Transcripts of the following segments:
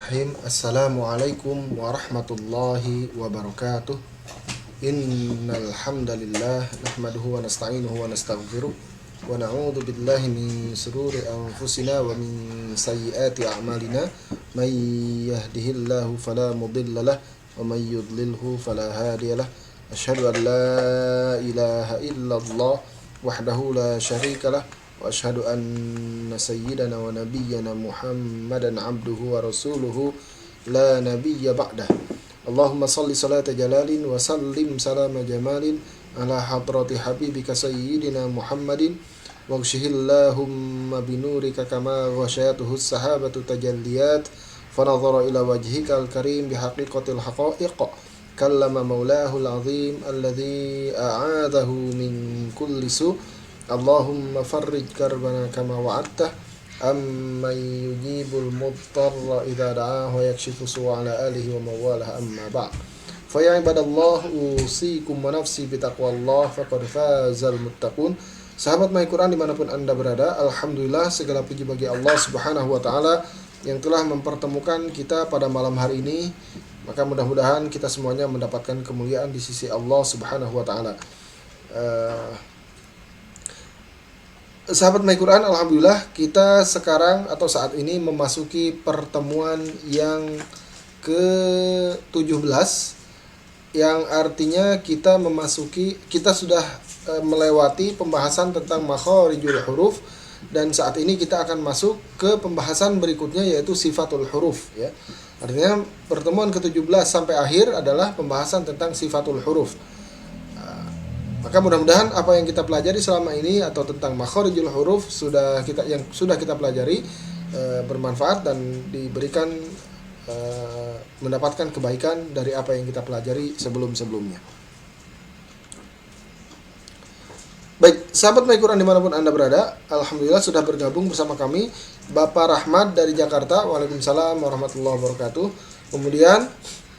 Assalamualaikum warahmatullahi wabarakatuh. Innal hamdalillah nahmaduhu wa nasta'inuhu wa nastaghfiruh wa na'udzu billahi min shururi anfusina wa min sayyiati a'malina. May yahdihillahu fala mudilla lahu wa may yudlilhu fala hadiya lahu. Asyhadu an la ilaha illallah wahdahu la syarika lahu wa asyhadu anna sayyidana wa nabiyyana Muhammadan abduhu wa rasuluhu la nabiyya ba'dah. Allahumma salli salata jalalin wa sallim salama jamalin ala hadrati habibika sayyidina Muhammadin waghshihillahumma binurika kama ghasyatuhu sahabatu tajalliyat fanadhara ila wajhika al-karim bihaqiqatil haqa'iq kallama maulahu al-azim alladhi a'adahu min kulli su'. Allahumma farrij karbana kama wa'adtah amman yujibul mudtarra idza da'ahu wa yakshifu su'a ala alihi wa mawalah amma ba'd. Fa ya ibadallah usikum wa nafsi bi taqwallah faqad fazal muttaqun. Sahabat My Quran dimanapun Anda berada, alhamdulillah segala puji bagi Allah Subhanahu wa taala yang telah mempertemukan kita pada malam hari ini. Maka mudah-mudahan kita semuanya mendapatkan kemuliaan di sisi Allah Subhanahu wa taala. Sahabat My Quran, alhamdulillah kita sekarang atau saat ini memasuki pertemuan yang ke-17, yang artinya kita sudah melewati pembahasan tentang makharijul huruf, dan saat ini kita akan masuk ke pembahasan berikutnya yaitu sifatul huruf ya. Artinya pertemuan ke-17 sampai akhir adalah pembahasan tentang sifatul huruf. Maka mudah-mudahan apa yang kita pelajari selama ini atau tentang makharijul huruf sudah kita pelajari bermanfaat dan diberikan mendapatkan kebaikan dari apa yang kita pelajari sebelum-sebelumnya. Baik, sahabat My Quran dimanapun Anda berada, alhamdulillah sudah bergabung bersama kami Bapak Rahmat dari Jakarta, waalaikumsalam warahmatullahi wabarakatuh. Kemudian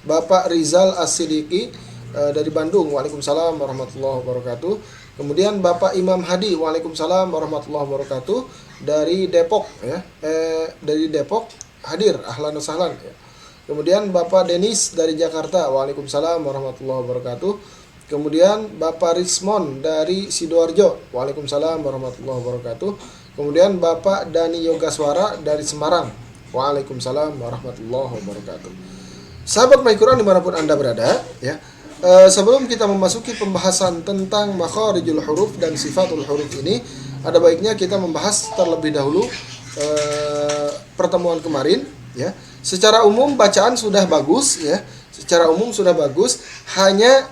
Bapak Rizal As-Siddiqi dari Bandung, waalaikumsalam warahmatullahi wabarakatuh. Kemudian Bapak Imam Hadi, waalaikumsalam warahmatullahi wabarakatuh, dari Depok ya. Dari Depok hadir, ahlan wa sahlan ya. Kemudian Bapak Denis dari Jakarta, waalaikumsalam warahmatullahi wabarakatuh. Kemudian Bapak Rismon dari Sidoarjo, waalaikumsalam warahmatullahi wabarakatuh. Kemudian Bapak Dani Yogaswara dari Semarang, waalaikumsalam warahmatullahi wabarakatuh. Sahabat My Quran dimanapun Anda berada ya, sebelum kita memasuki pembahasan tentang makharijul huruf dan sifatul huruf ini, ada baiknya kita membahas terlebih dahulu pertemuan kemarin ya. Secara umum bacaan sudah bagus ya. Secara umum sudah bagus, hanya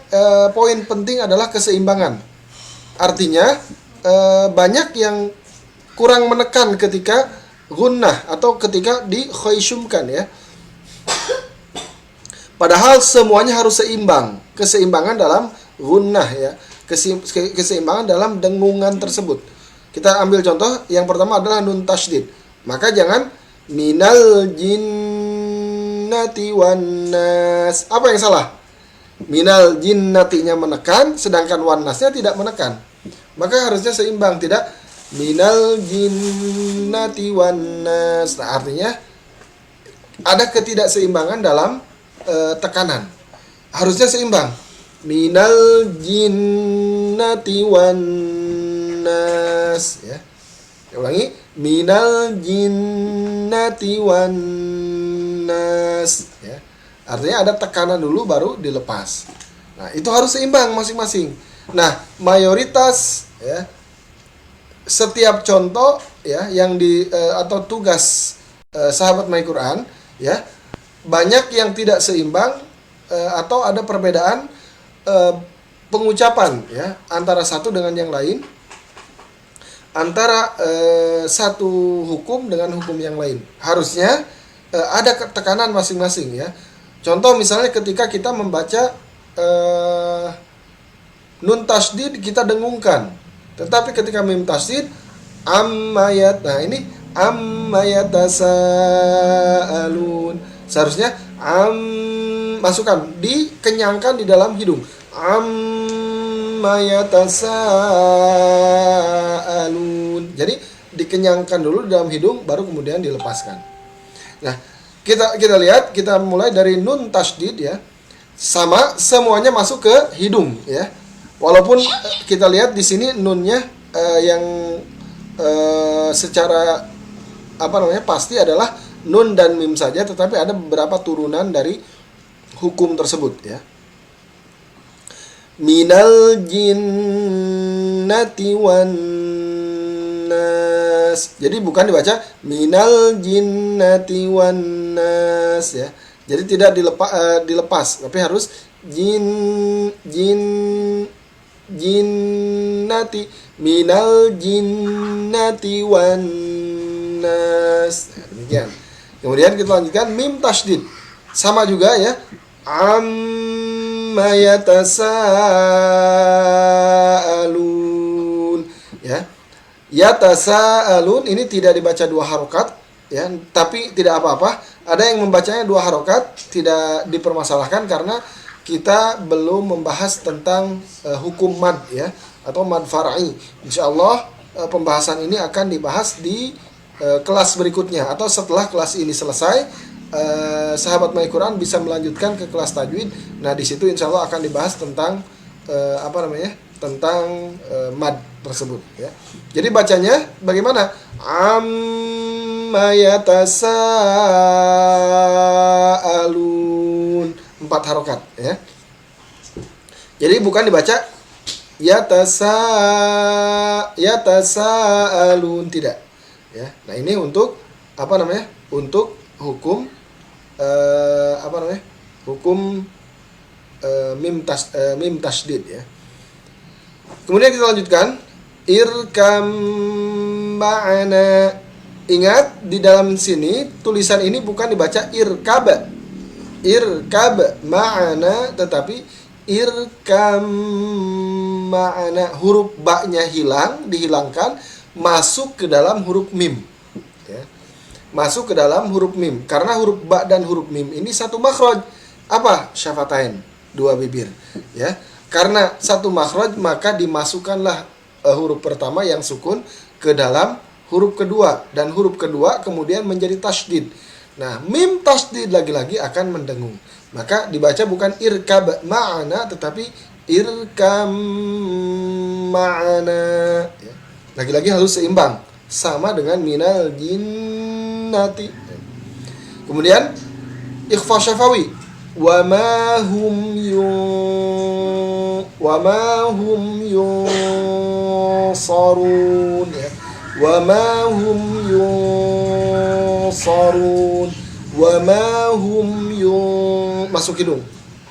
poin penting adalah keseimbangan. Artinya banyak yang kurang menekan ketika gunnah atau ketika dikhaishumkan ya. Padahal semuanya harus seimbang. Keseimbangan dalam gunnah ya. Keseimbangan dalam dengungan tersebut. Kita ambil contoh, yang pertama adalah nun tasydid. Maka jangan minal jinnati wan nas. Apa yang salah? Minal jinnatinya menekan, sedangkan wan nasnya tidak menekan. Maka harusnya seimbang, tidak minal jinnati wan nas. Nah, artinya ada ketidakseimbangan dalam tekanan. Harusnya seimbang. Minal jinnati wan nas ya. Ulangi, minal jinnati wan nas ya. Artinya ada tekanan dulu baru dilepas. Nah, itu harus seimbang masing-masing. Nah, mayoritas ya, setiap contoh ya yang atau tugas sahabat My Quran ya, banyak yang tidak seimbang atau ada perbedaan pengucapan ya antara satu dengan yang lain, antara satu hukum dengan hukum yang lain. Harusnya ada tekanan masing-masing ya. Contoh misalnya ketika kita membaca nun tasydid kita dengungkan, tetapi ketika mim tasydid ammayat, nah ini ammayatasaalun, seharusnya masukkan, dikenyangkan di dalam hidung. Ammayatasaalun. Jadi dikenyangkan dulu di dalam hidung, baru kemudian dilepaskan. Nah, Kita lihat, kita mulai dari nun tasydid ya. Sama, semuanya masuk ke hidung ya. Walaupun kita lihat di sini nunnya yang secara pasti adalah nun dan mim saja, tetapi ada beberapa turunan dari hukum tersebut ya. Minal jinnati wan nas. Jadi bukan dibaca minal jinnati wan nas ya. Jadi tidak dilepas, tapi harus jinnati, minal jinnati wan nas. Nah, demikian. Kemudian kita lanjutkan mim tasydid. Sama juga ya. Amma yatasaalun ya. Yatasaalun ini tidak dibaca 2 harokat ya, tapi tidak apa-apa. Ada yang membacanya 2 harokat, tidak dipermasalahkan karena kita belum membahas tentang hukum mad ya, atau mad far'i. Insyaallah pembahasan ini akan dibahas di kelas berikutnya, atau setelah kelas ini selesai, sahabat My Quran bisa melanjutkan ke kelas tajwid. Nah, di situ insyaallah akan dibahas tentang tentang mad tersebut ya. Jadi bacanya bagaimana? Amma yatasaalun, 4 harokat ya. Jadi bukan dibaca yatasaalun, tidak ya. Nah, ini untuk untuk hukum hukum mim tasydid ya. Kemudian kita lanjutkan irkam ma'ana. Ingat, di dalam sini tulisan ini bukan dibaca irkab ma'ana, tetapi irkam ma'ana. Huruf ba-nya dihilangkan, masuk ke dalam huruf mim ya. Masuk ke dalam huruf mim, karena huruf ba dan huruf mim ini satu makhraj. Apa? Syafatain, 2 bibir ya. Karena satu makhraj, maka dimasukkanlah huruf pertama yang sukun ke dalam huruf kedua, dan huruf kedua kemudian menjadi tasydid. Nah, mim tasydid lagi-lagi akan mendengung. Maka dibaca bukan irkab ma'ana, tetapi irkam ma'ana ya. Lagi-lagi harus seimbang, sama dengan minal jinnati. Kemudian ikhfa syafawi, wa ma hum yunsarun ya. Wa ma hum yunsarun, wa ma hum masuk hidung.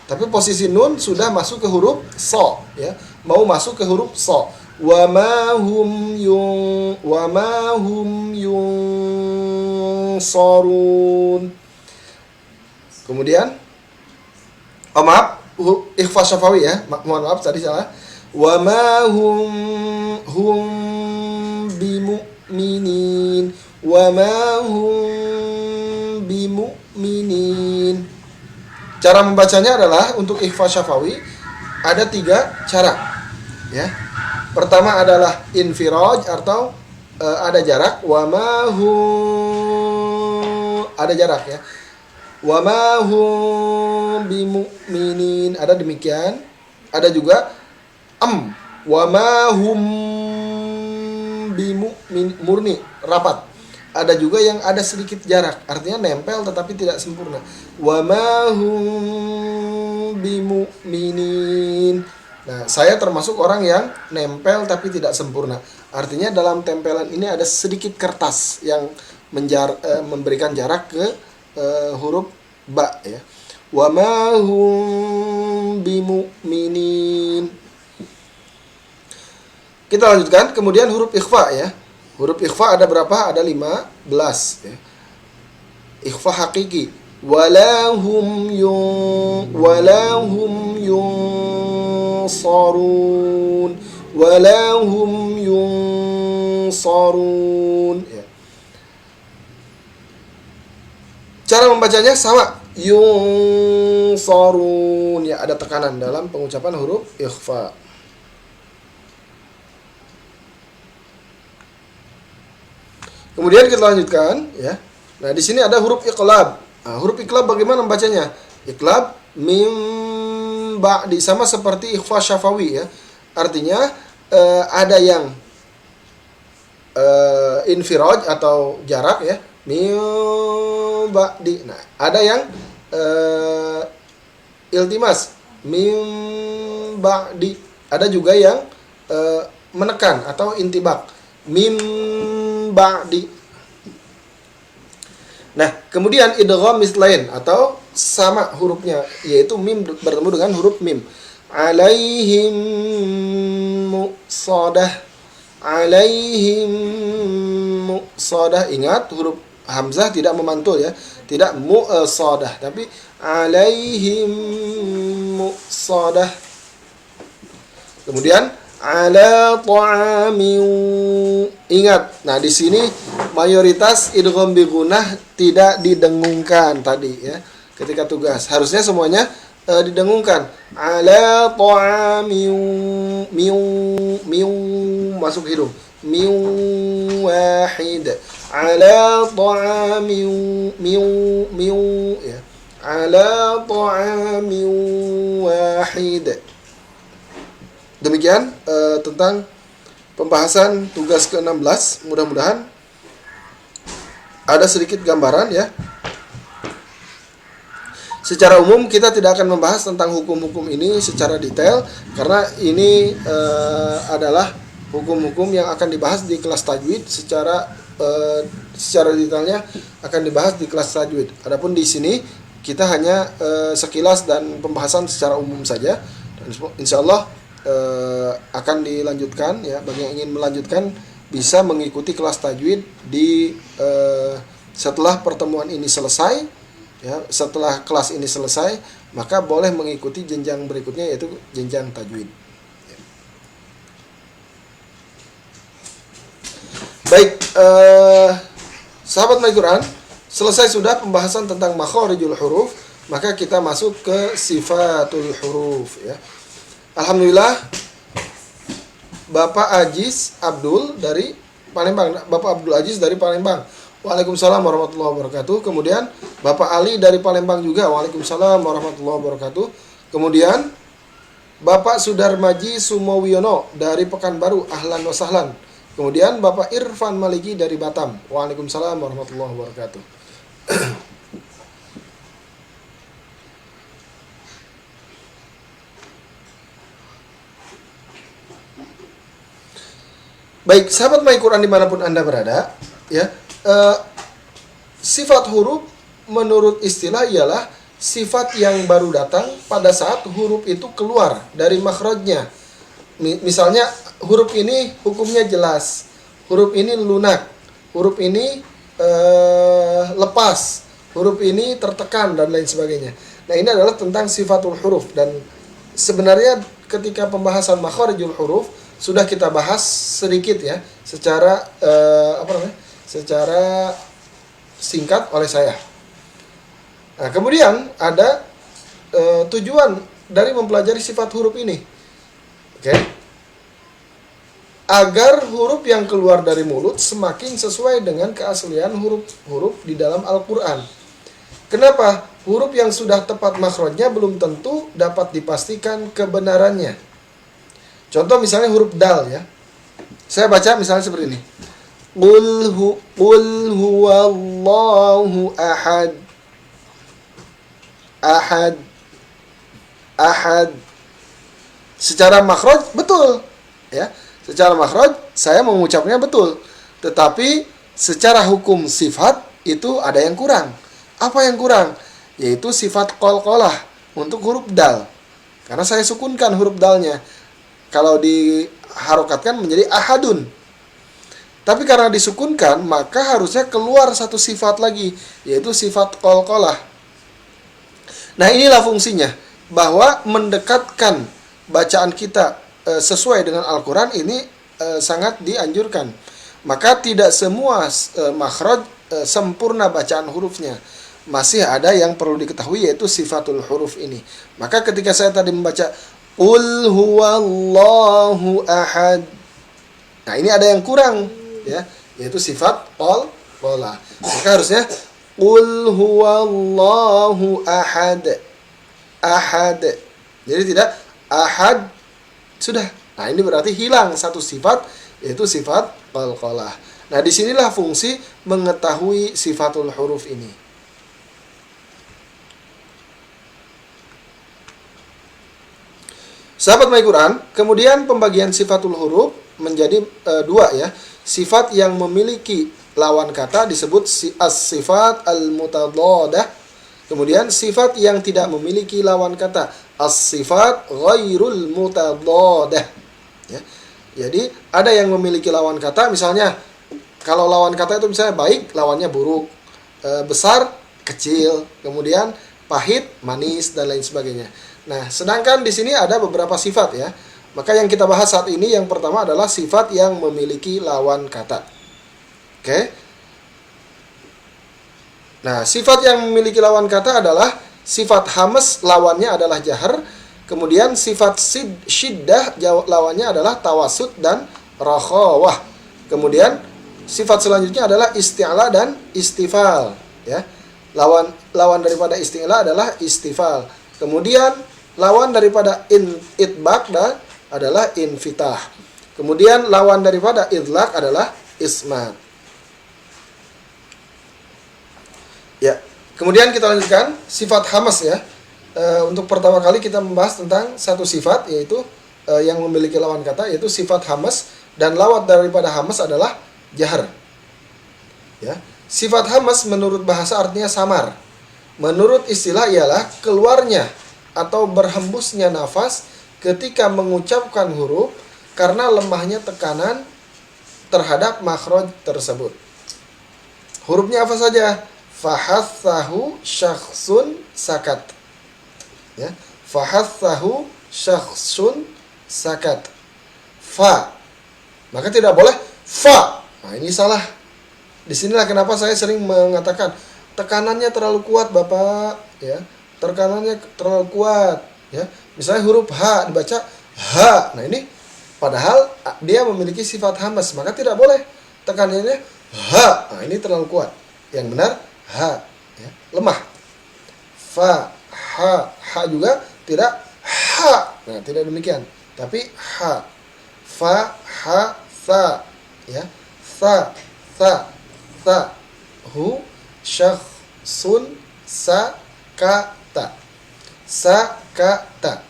Tapi posisi nun sudah masuk ke huruf so ya, mau masuk ke huruf so. Wa ma hum yunsarun. Kemudian maaf, ikhfa syafawi ya. Mohon maaf tadi salah. Wa ma hum bimu'minin, wa ma hum bimu'minin. Cara membacanya adalah untuk ikhfa syafawi ada 3 cara ya. Pertama adalah infiraj atau ada jarak, wa ma hum, ada jarak ya. Wa ma hum bimu'minin, ada demikian. Ada juga wa ma hum bimu'min, murni rapat. Ada juga yang ada sedikit jarak, artinya nempel tetapi tidak sempurna. Wa ma hum bimu'minin. Nah, saya termasuk orang yang nempel tapi tidak sempurna. Artinya dalam tempelan ini ada sedikit kertas yang memberikan jarak ke huruf ba ya. Wa ma hum bimu'minin. Kita lanjutkan, kemudian huruf ikhfa ya. Huruf ikhfa ada berapa? Ada 15 ya. Ikhfa hakiki. Walahum yunsarun. Walahum yunsarun ya. Cara membacanya sama, yunsarun ya, ada tekanan dalam pengucapan huruf ikhfa. Kemudian kita lanjutkan ya. Nah, di sini ada huruf iqlab. Huruf iqlab bagaimana membacanya? Iqlab mim ba'di, sama seperti ikhfa syafawi ya. Artinya ada yang infiraj atau jarak ya, mim ba'di. Nah, ada yang iltimas, mim ba'di. Ada juga yang menekan atau intibak, mim ba'di. Nah, kemudian idgham mislain atau sama hurufnya, yaitu mim bertemu dengan huruf mim. Alaihim muqsadah. Alaihim muqsadah. Ingat, huruf hamzah tidak memantul ya. Tidak muqsadah, tapi alaihim muqsadah. Kemudian ala ta'amin. Ingat, nah di sini mayoritas idgham bi gunnah tidak didengungkan tadi ya. Ketika tugas harusnya semuanya didengungkan. Ala ta'amin, miu masuk hidung. Miu wahid. Ala ta'amin, miu ya. Ala ta'amin wahid. Demikian tentang pembahasan tugas ke-16. Mudah-mudahan ada sedikit gambaran ya. Secara umum kita tidak akan membahas tentang hukum-hukum ini secara detail, karena ini adalah hukum-hukum yang akan dibahas di kelas tajwid secara detailnya akan dibahas di kelas tajwid. Adapun di sini kita hanya sekilas dan pembahasan secara umum saja. Dan insyaallah akan dilanjutkan ya. Bagi yang ingin melanjutkan bisa mengikuti kelas tajwid di setelah pertemuan ini selesai ya. Setelah kelas ini selesai, maka boleh mengikuti jenjang berikutnya, yaitu jenjang tajwid. Baik, sahabat My Quran, selesai sudah pembahasan tentang makharijul huruf, maka kita masuk ke sifatul huruf ya. Alhamdulillah, Bapak Aziz Abdul dari Palembang. Bapak Abdul Aziz dari Palembang. Waalaikumsalam warahmatullahi wabarakatuh. Kemudian Bapak Ali dari Palembang juga. Waalaikumsalam warahmatullahi wabarakatuh. Kemudian Bapak Sudarmaji Sumowiono dari Pekanbaru. Ahlan wa sahlan. Kemudian Bapak Irfan Maliki dari Batam. Waalaikumsalam warahmatullahi wabarakatuh. Baik, sahabat My Quran dimanapun Anda berada, ya, sifat huruf menurut istilah ialah sifat yang baru datang pada saat huruf itu keluar dari makhrajnya. Misalnya huruf ini hukumnya jelas, huruf ini lunak, huruf ini lepas, huruf ini tertekan dan lain sebagainya. Nah, ini adalah tentang sifatul huruf, dan sebenarnya ketika pembahasan makharijul huruf sudah kita bahas sedikit ya, secara secara singkat oleh saya. Nah, kemudian ada tujuan dari mempelajari sifat huruf ini, oke? Agar huruf yang keluar dari mulut semakin sesuai dengan keaslian huruf-huruf di dalam Al-Quran. Kenapa? Huruf yang sudah tepat makhrajnya belum tentu dapat dipastikan kebenarannya. Contoh misalnya huruf dal ya. Saya baca misalnya seperti ini. Qul huwallahu ahad. Ahad. Ahad. Secara makhraj betul ya. Secara makhraj saya mengucapnya betul. Tetapi secara hukum sifat itu ada yang kurang. Apa yang kurang? Yaitu sifat qalqalah untuk huruf dal. Karena saya sukunkan huruf dalnya. Kalau diharokatkan menjadi ahadun. Tapi karena disukunkan, maka harusnya keluar satu sifat lagi, yaitu sifat qalqalah. Nah, inilah fungsinya, bahwa mendekatkan bacaan kita sesuai dengan Al-Quran ini sangat dianjurkan. Maka tidak semua makhraj sempurna bacaan hurufnya. Masih ada yang perlu diketahui, yaitu sifatul huruf ini. Maka ketika saya tadi membaca Qul huwallahu ahad. Nah, ini ada yang kurang ya, yaitu sifat qalqalah. Maka harusnya Qul huwallahu ahad. Ahad. Jadi tidak ahad. Sudah. Nah, ini berarti hilang satu sifat, yaitu sifat qalqalah. Nah, disinilah fungsi mengetahui sifatul huruf ini. Sahabat My Quran, kemudian pembagian sifatul huruf menjadi dua ya. Sifat yang memiliki lawan kata disebut as-sifat al-mutadadah. Kemudian sifat yang tidak memiliki lawan kata, as-sifat ghairul mutadadah. Ya. Jadi ada yang memiliki lawan kata, misalnya kalau lawan kata itu misalnya baik, lawannya buruk, besar, kecil, kemudian pahit, manis, dan lain sebagainya. Nah, sedangkan di sini ada beberapa sifat ya. Maka yang kita bahas saat ini yang pertama adalah sifat yang memiliki lawan kata. Oke. Nah, sifat yang memiliki lawan kata adalah sifat hamas, lawannya adalah jahar. Kemudian sifat syiddah, lawannya adalah tawasud dan rakhawah. Kemudian sifat selanjutnya adalah isti'la dan istifal. Ya. Lawan daripada isti'la adalah istifal. Kemudian lawan daripada itbaq adalah infitah. Kemudian lawan daripada idlaq adalah ismat. Ya, kemudian kita lanjutkan sifat hamas ya. Untuk pertama kali kita membahas tentang satu sifat, yaitu yang memiliki lawan kata, yaitu sifat hamas, dan lawan daripada hamas adalah jahar. Ya, sifat hamas menurut bahasa artinya samar. Menurut istilah ialah keluarnya atau berhembusnya nafas ketika mengucapkan huruf karena lemahnya tekanan terhadap makhraj tersebut. Hurufnya apa saja? Fahathahu syakhsun sakat. Ya, fahathahu syakhsun sakat. Fa. Maka tidak boleh fa. Nah, ini salah. Disinilah kenapa saya sering mengatakan tekanannya terlalu kuat, Bapak, ya. Tekanannya terlalu kuat, ya. Misalnya huruf H dibaca H. Nah, ini padahal dia memiliki sifat hamas, maka tidak boleh tekanannya H. Nah, ini terlalu kuat. Yang benar H, ya. Lemah. Fa, H juga tidak H. Nah, tidak demikian, tapi H. Fa, ha, sa, ya. Sa, hu, syakhsun, sakata. Sakata.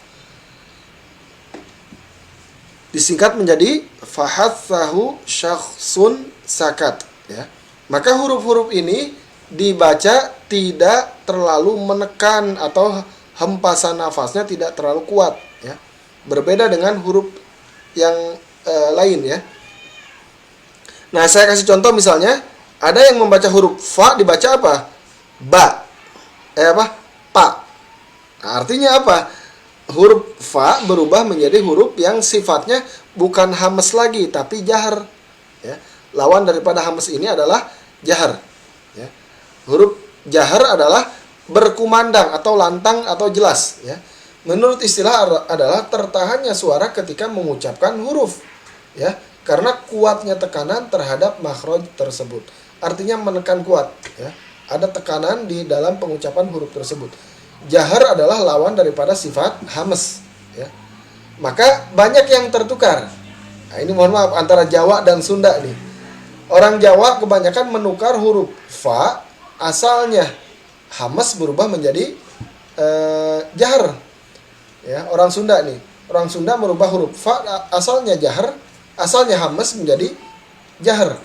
Disingkat menjadi fahathahu syakhsun sakat, ya. Maka huruf-huruf ini dibaca tidak terlalu menekan atau hempasan nafasnya tidak terlalu kuat, ya. Berbeda dengan huruf yang lain, ya. Nah, saya kasih contoh misalnya, ada yang membaca huruf fa dibaca apa? Ba. Pa. Nah, artinya apa? Huruf fa berubah menjadi huruf yang sifatnya bukan hamas lagi, tapi jahar. Ya. Lawan daripada hamas ini adalah jahar. Ya. Huruf jahar adalah berkumandang atau lantang atau jelas. Ya. Menurut istilah adalah tertahannya suara ketika mengucapkan huruf. Ya. Karena kuatnya tekanan terhadap makhraj tersebut. Artinya menekan kuat. Ya. Ada tekanan di dalam pengucapan huruf tersebut. Jahar adalah lawan daripada sifat hamas, ya. Maka banyak yang tertukar. Nah, ini mohon maaf antara Jawa dan Sunda nih. Orang Jawa kebanyakan menukar huruf fa asalnya hamas berubah menjadi jahar. Ya, orang Sunda nih. Orang Sunda merubah huruf fa asalnya jahar, asalnya hamas menjadi jahar.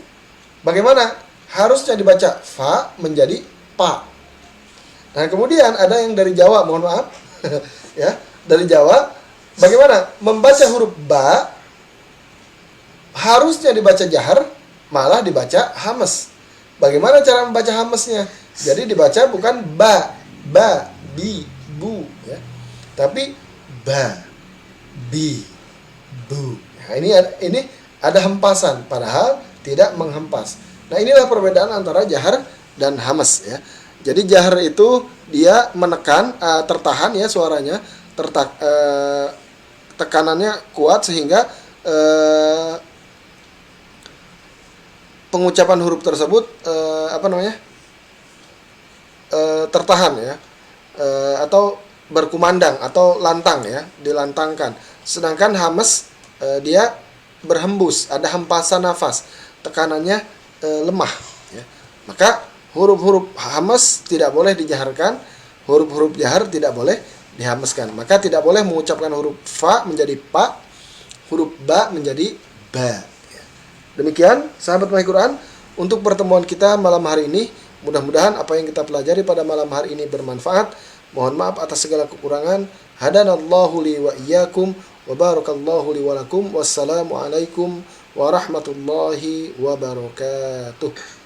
Bagaimana? Harusnya dibaca fa menjadi pa. Nah, kemudian ada yang dari Jawa, mohon maaf. Ya, dari Jawa bagaimana? Membaca huruf ba harusnya dibaca jahar, malah dibaca hamas. Bagaimana cara membaca hamasnya? Jadi dibaca bukan ba, bi, bu, ya. Tapi ba, bi, bu. Nah, ini ada hempasan padahal tidak menghempas. Nah, inilah perbedaan antara jahar dan hamas, ya. Jadi jahar itu dia menekan, tertahan ya suaranya, tekanannya kuat sehingga pengucapan huruf tersebut tertahan ya, atau berkumandang atau lantang ya, dilantangkan. Sedangkan hamas dia berhembus, ada hempasan nafas, tekanannya lemah ya. Maka huruf-huruf hamas tidak boleh dijaharkan, huruf-huruf jahar tidak boleh dihamaskan. Maka tidak boleh mengucapkan huruf fa menjadi pa, huruf ba menjadi ba. Demikian sahabat My Quran untuk pertemuan kita malam hari ini. Mudah-mudahan apa yang kita pelajari pada malam hari ini bermanfaat. Mohon maaf atas segala kekurangan. Hadanallahu li wa iyyakum wa barakallahu li wa lakum. Wassalamualaikum warahmatullahi wabarakatuh.